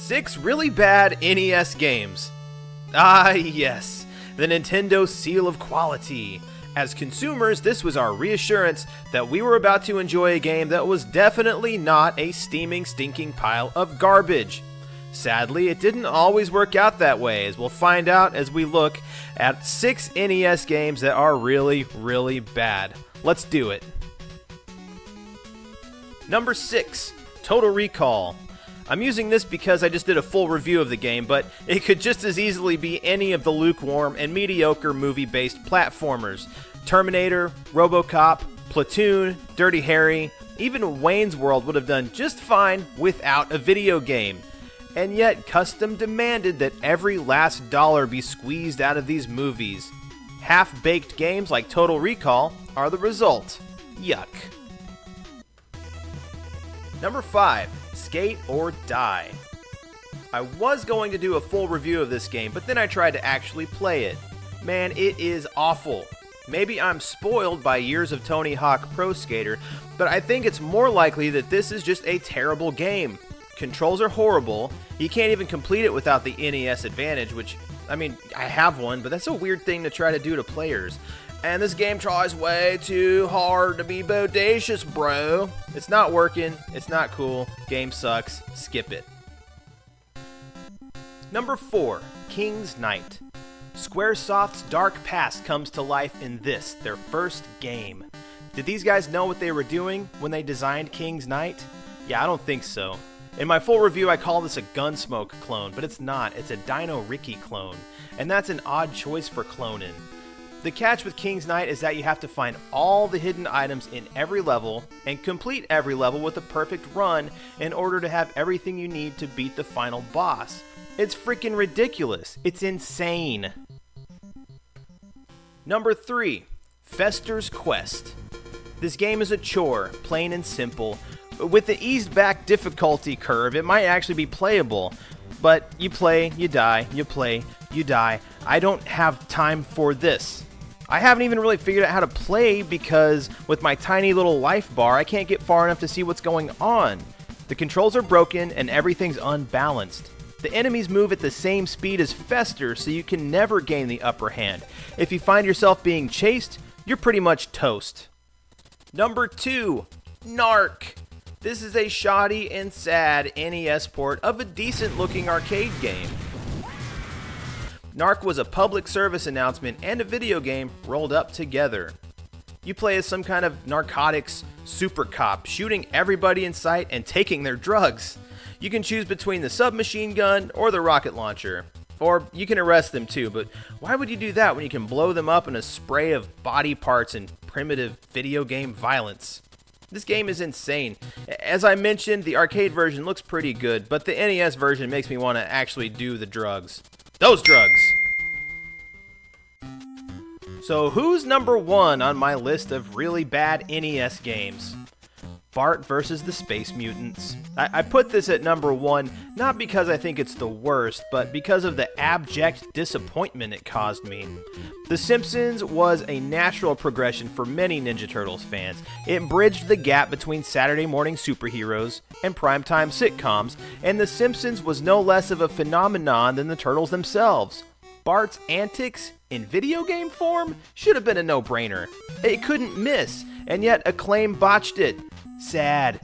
6 really bad NES games. Ah yes, the Nintendo seal of quality. As consumers, this was our reassurance that we were about to enjoy a game that was definitely not a steaming, stinking pile of garbage. Sadly, it didn't always work out that way, as we'll find out as we look at 6 NES games that are really, really bad. Let's do it. Number 6, Total Recall. I'm using this because I just did a full review of the game, but it could just as easily be any of the lukewarm and mediocre movie-based platformers. Terminator, RoboCop, Platoon, Dirty Harry, even Wayne's World would have done just fine without a video game. And yet, custom demanded that every last dollar be squeezed out of these movies. Half-baked games like Total Recall are the result. Yuck. Number 5, Skate or Die. I was going to do a full review of this game, but then I tried to actually play it. Man, it is awful. Maybe I'm spoiled by years of Tony Hawk Pro Skater, but I think it's more likely that this is just a terrible game. Controls are horrible. You can't even complete it without the NES Advantage, which, I mean, I have one, but that's a weird thing to try to do to players. And this game tries way too hard to be bodacious, bro. It's not working. It's not cool. Game sucks. Skip it. Number 4, King's Knight. Squaresoft's dark past comes to life in this, their first game. Did these guys know what they were doing when they designed King's Knight? Yeah, I don't think so. In my full review, I call this a Gunsmoke clone, but it's not. It's a Dino Ricky clone, and that's an odd choice for cloning. The catch with King's Knight is that you have to find all the hidden items in every level and complete every level with a perfect run in order to have everything you need to beat the final boss. It's freaking ridiculous. It's insane. Number 3, Fester's Quest. This game is a chore, plain and simple. With the eased back difficulty curve, it might actually be playable. But you play, you die, you play, you die. I don't have time for this. I haven't even really figured out how to play because with my tiny little life bar, I can't get far enough to see what's going on. The controls are broken and everything's unbalanced. The enemies move at the same speed as Fester, so you can never gain the upper hand. If you find yourself being chased, you're pretty much toast. Number 2, n.a.r.c. This is a shoddy and sad NES port of a decent-looking arcade game. n.a.r.c. was a public service announcement and a video game rolled up together. You play as some kind of narcotics super cop, shooting everybody in sight and taking their drugs. You can choose between the submachine gun or the rocket launcher. Or you can arrest them too, but why would you do that when you can blow them up in a spray of body parts and primitive video game violence? This game is insane. As I mentioned, the arcade version looks pretty good, but the NES version makes me want to actually do the drugs. Those drugs! So who's number 1 on my list of really bad NES games? Bart vs. the Space Mutants. I put this at number 1, not because I think it's the worst, but because of the abject disappointment it caused me. The Simpsons was a natural progression for many Ninja Turtles fans. It bridged the gap between Saturday morning superheroes and primetime sitcoms, and The Simpsons was no less of a phenomenon than the Turtles themselves. Bart's antics in video game form should have been a no-brainer. It couldn't miss, and yet Acclaim botched it. Sad.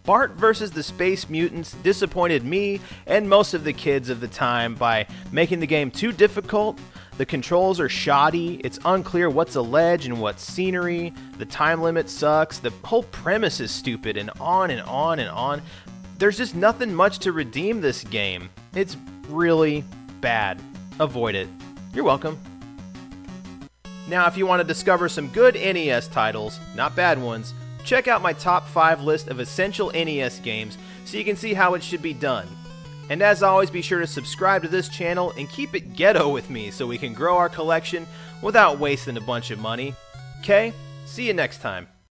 Bart vs. the Space Mutants disappointed me and most of the kids of the time by making the game too difficult. The controls are shoddy, it's unclear what's a ledge and what's scenery, the time limit sucks, the whole premise is stupid, and on and on and on. There's just nothing much to redeem this game. It's really bad. Avoid it. You're welcome. Now, if you want to discover some good NES titles, not bad ones, check out my top 5 list of essential NES games so you can see how it should be done. And as always, be sure to subscribe to this channel and keep it ghetto with me so we can grow our collection without wasting a bunch of money. Okay? See you next time.